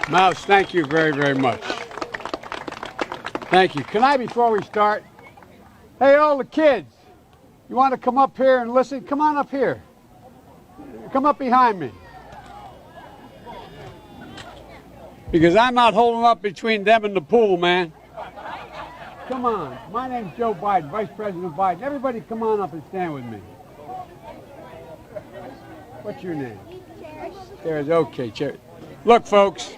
Mouse, thank you very, very much. Thank you. Can I, before we start, hey, all the kids, you want to come up here and listen? Come on up here. Come up behind me. Because I'm not holding up between them and the pool, man. Come on. My name's Joe Biden, Vice President Biden. Everybody come on up and stand with me. What's your name? There's okay, Cherry. Look, folks,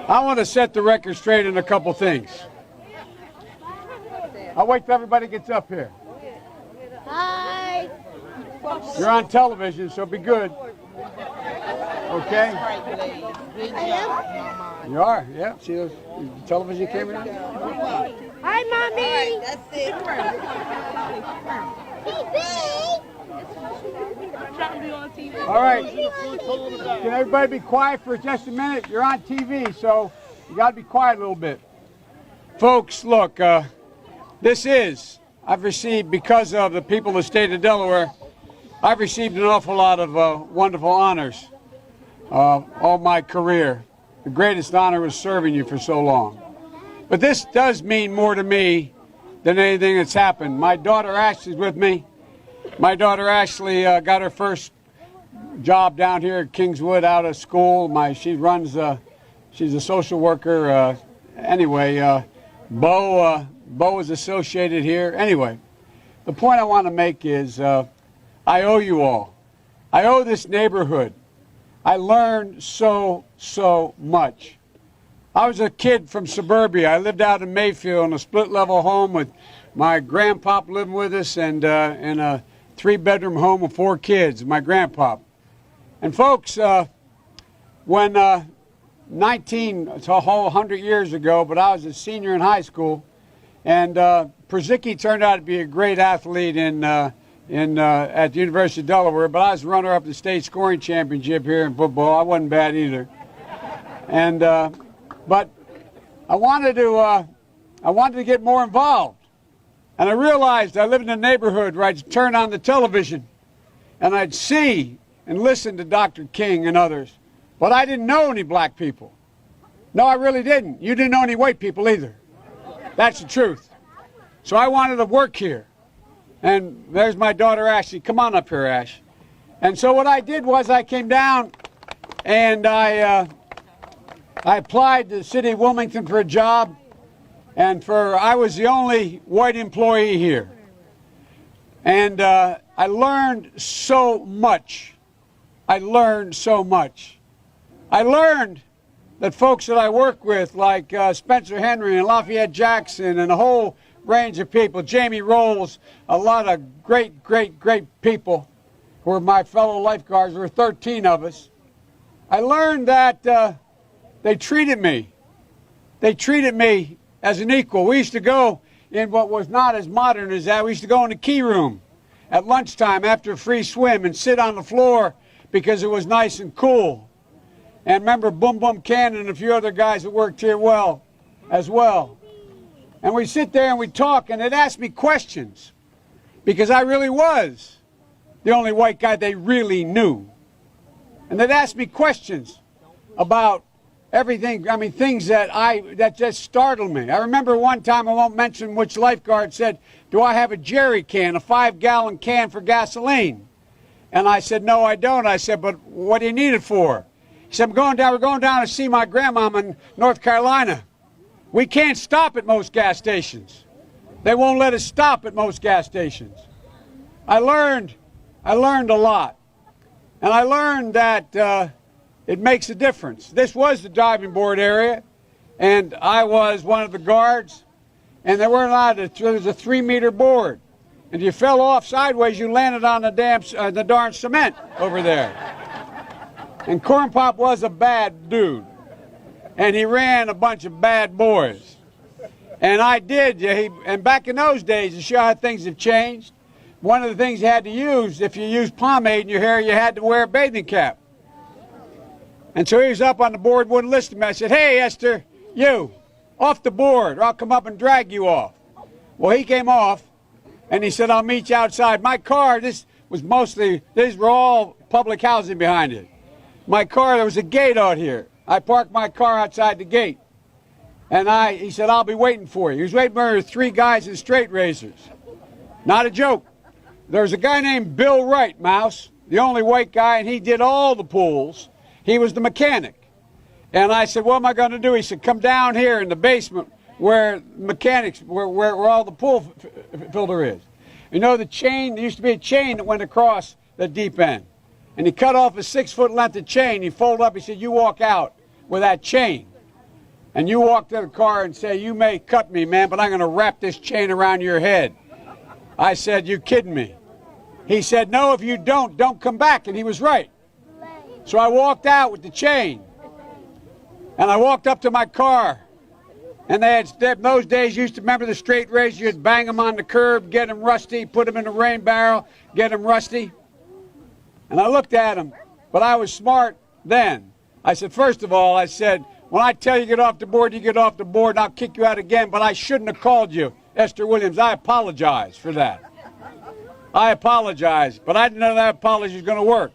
I want to set the record straight in a couple things. I'll wait till everybody gets up here. Hi. You're on television, so be good. Okay? You are, yeah. See those television cameras? Hi, Mommy. That's it. All right. Can everybody be quiet for just a minute? You're on TV, so you got to be quiet a little bit. Folks, look, I've received, because of the people of the state of Delaware, I've received an awful lot of wonderful honors all my career. The greatest honor was serving you for so long. But this does mean more to me than anything that's happened. My daughter Ashley's with me. My daughter Ashley got her first job down here at Kingswood out of school. She's a social worker. Bo is associated here. Anyway, the point I want to make is I owe you all. I owe this neighborhood. I learned so much. I was a kid from suburbia. I lived out in Mayfield in a split-level home with my grandpop living with us and in a 3-bedroom home with 4 kids, my grandpop. And folks, when it's a whole 100 years ago, but I was a senior in high school, and Przicki turned out to be a great athlete at the University of Delaware, but I was runner-up the state scoring championship here in football. I wasn't bad either. And but I wanted to get more involved. And I realized I lived in a neighborhood where I'd turn on the television and I'd see and listen to Dr. King and others. But I didn't know any black people. No, I really didn't. You didn't know any white people either. That's the truth. So I wanted to work here. And there's my daughter Ashley. Come on up here, Ash. And so what I did was I came down and I applied to the city of Wilmington for a job. And I was the only white employee here. And I learned so much. I learned that folks that I work with, like Spencer Henry and Lafayette Jackson and a whole range of people, Jamie Rolls, a lot of great people who were my fellow lifeguards. There were 13 of us. I learned that they treated me as an equal. We used to go in what was not as modern as that. We used to go in the key room at lunchtime after a free swim and sit on the floor because it was nice and cool. And remember Boom Boom Cannon and a few other guys that worked here as well. And we'd sit there and we'd talk, and they'd ask me questions because I really was the only white guy they really knew. And they'd ask me questions about everything, things that just startled me. I remember one time, I won't mention which lifeguard, said, "Do I have a jerry can, a 5-gallon can for gasoline?" And I said, "No, I don't." I said, "But what do you need it for?" He said, we're going down to see my grandmama in North Carolina. We can't stop at most gas stations. They won't let us stop at most gas stations. I learned a lot. And I learned that it makes a difference. This was the diving board area, and I was one of the guards, and there was a 3-meter board. And if you fell off sideways, you landed on the darn cement over there. And Corn Pop was a bad dude, and he ran a bunch of bad boys. And I did, and back in those days, to show how things have changed, one of the things you had to use, if you used pomade in your hair, you had to wear a bathing cap. And so he was up on the board, wouldn't listen to me. I said, "Hey, Esther, you, off the board, or I'll come up and drag you off." Well, he came off, and he said, "I'll meet you outside." My car, this was mostly, these were all public housing behind it. My car, there was a gate out here. I parked my car outside the gate. And he said, I'll be waiting for you. He was waiting for 3 guys in straight razors. Not a joke. There was a guy named Bill Wright, Mouse, the only white guy, and he did all the pools. He was the mechanic. And I said, what am I going to do? He said, come down here in the basement where mechanics, where all the pool filter is. You know the chain, there used to be a chain that went across the deep end. And he cut off a 6-foot length of chain. He folded up, he said, you walk out with that chain. And you walk to the car and say, you may cut me, man, but I'm going to wrap this chain around your head. I said, you kidding me? He said, no, if you don't come back. And he was right. So I walked out with the chain. And I walked up to my car. And they had, in those days, you used to remember the straight razor. You'd bang them on the curb, get them rusty, put them in a rain barrel, get them rusty. And I looked at him, but I was smart then. I said, first of all, I said, when I tell you to get off the board, you get off the board, and I'll kick you out again, but I shouldn't have called you Esther Williams. I apologize for that. I apologize, but I didn't know that apology was going to work.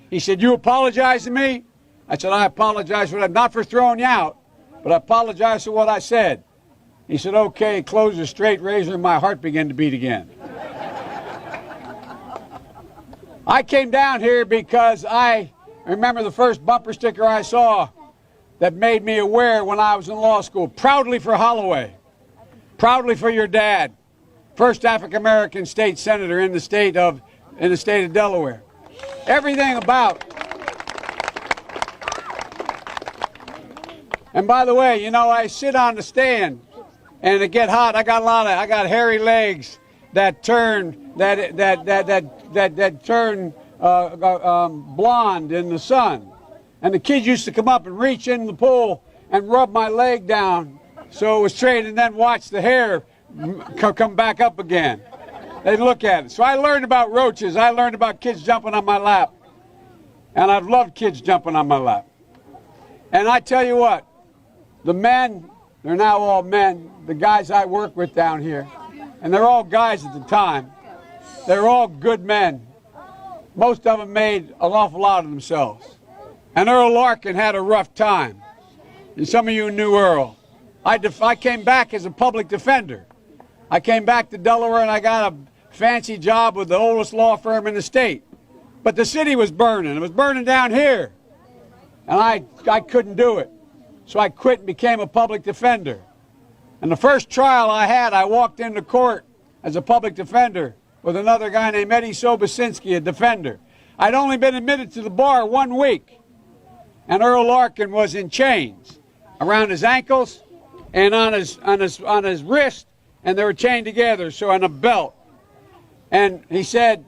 He said, you apologize to me? I said, I apologize for that, not for throwing you out, but I apologize for what I said. He said, okay, close the straight razor, and my heart began to beat again. I came down here because I remember the first bumper sticker I saw that made me aware when I was in law school. Proudly for Holloway. Proudly for your dad. First African-American state senator in the state of Delaware. Everything about. And by the way, you know, I sit on the stand and it get hot. I got hairy legs that turn blonde in the sun. And the kids used to come up and reach in the pool and rub my leg down so it was straight, and then watch the hair come back up again. They'd look at it. So I learned about roaches. I learned about kids jumping on my lap. And I've loved kids jumping on my lap. And I tell you what, the men, they're now all men, the guys I work with down here, and they're all guys at the time, they're all good men. Most of them made an awful lot of themselves. And Earl Larkin had a rough time. And some of you knew Earl. I came back as a public defender. I came back to Delaware and I got a fancy job with the oldest law firm in the state. But the city was burning. It was burning down here. And I couldn't do it. So I quit and became a public defender. And the first trial I had, I walked into court as a public defender with another guy named Eddie Sobosinski, a defender. I'd only been admitted to the bar 1 week. And Earl Larkin was in chains around his ankles and on his wrist, and they were chained together, so on a belt. And he said,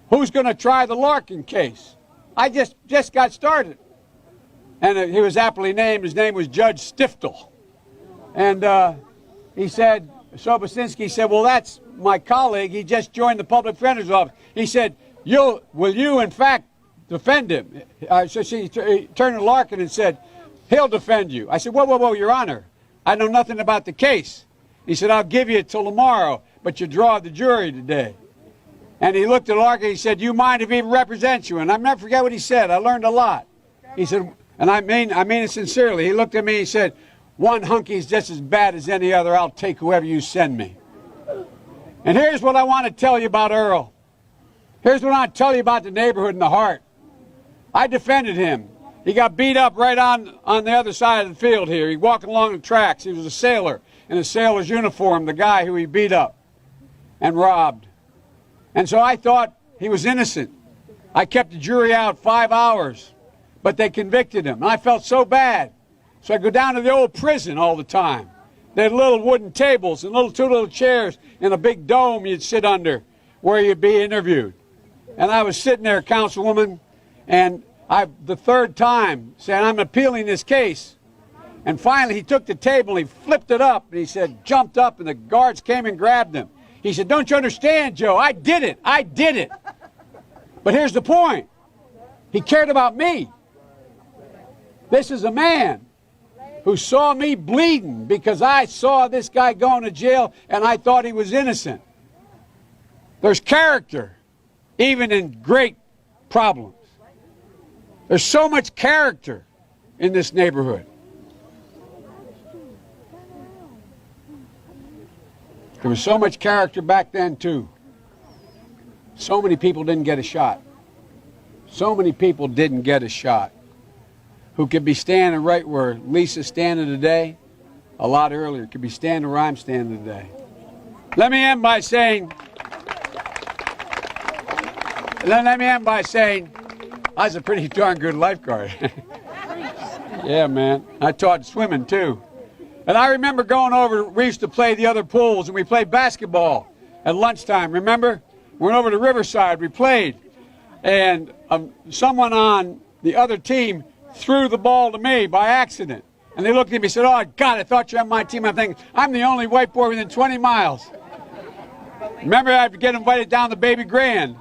who's going to try the Larkin case? I just got started. And he was aptly named. His name was Judge Stiftel. And he said, Sobosinski said, well, that's my colleague. He just joined the public defender's office. He said, will you in fact defend him? So she turned to Larkin and said, he'll defend you. I said, whoa, Your Honor. I know nothing about the case. He said, I'll give you till tomorrow, but you draw the jury today. And he looked at Larkin and he said, you mind if he represents you? And I'll never forget what he said. I learned a lot. He said, and I mean it sincerely. He looked at me and he said, one hunky's just as bad as any other. I'll take whoever you send me. And here's what I want to tell you about Earl. Here's what I want to tell you about the neighborhood and the heart. I defended him. He got beat up right on the other side of the field here. He walked along the tracks. He was a sailor in a sailor's uniform, the guy who he beat up and robbed. And so I thought he was innocent. I kept the jury out 5 hours, but they convicted him. And I felt so bad. So I go down to the old prison all the time. They had little wooden tables and two little chairs in a big dome you'd sit under where you'd be interviewed. And I was sitting there, Councilwoman, and the third time saying, I'm appealing this case. And finally he took the table and he flipped it up and he said, jumped up, and the guards came and grabbed him. He said, don't you understand, Joe? I did it. But here's the point. He cared about me. This is a man who saw me bleeding because I saw this guy going to jail and I thought he was innocent. There's character even in great problems. There's so much character in this neighborhood. There was so much character back then, too. So many people didn't get a shot. So many people didn't get a shot who could be standing right where Lisa's standing today a lot earlier, could be standing where I'm standing today. Let me end by saying, I was a pretty darn good lifeguard. Yeah, man. I taught swimming, too. And I remember going over, we used to play the other pools, and we played basketball at lunchtime, remember? We went over to Riverside, we played, and someone on the other team threw the ball to me by accident. And they looked at me and said, "Oh, God, I thought you were on my team." I'm thinking, I'm the only white boy within 20 miles. Remember, I'd get invited down to Baby Grand.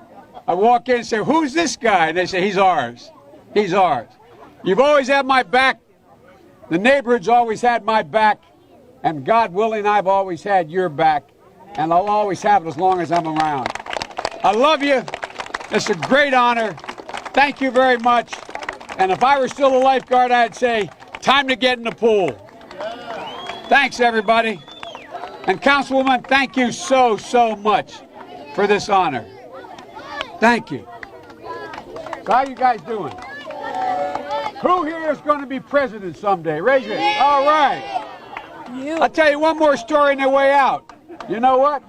I walk in and say, "Who's this guy?" And they say, "He's ours. He's ours." You've always had my back. The neighborhood's always had my back. And God willing, I've always had your back. And I'll always have it as long as I'm around. I love you. It's a great honor. Thank you very much. And if I were still a lifeguard, I'd say, time to get in the pool. Thanks, everybody. And Councilwoman, thank you so, so much for this honor. Thank you. So how you guys doing? Who here is going to be president someday? Raise your hand. All right. I'll tell you one more story on the way out. You know what?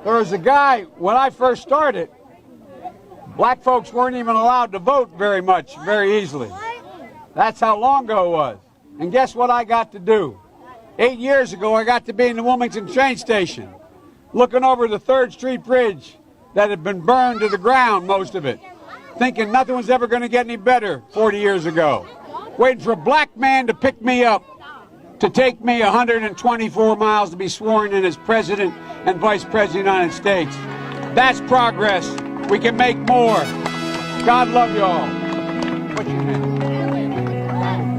There was a guy, when I first started, black folks weren't even allowed to vote very much, very easily. That's how long ago it was. And guess what I got to do? 8 years ago, I got to be in the Wilmington train station, looking over the 3rd Street Bridge that had been burned to the ground, most of it, thinking nothing was ever going to get any better 40 years ago, waiting for a black man to pick me up, to take me 124 miles to be sworn in as President and Vice President of the United States. That's progress. We can make more. God love you all. What's your name?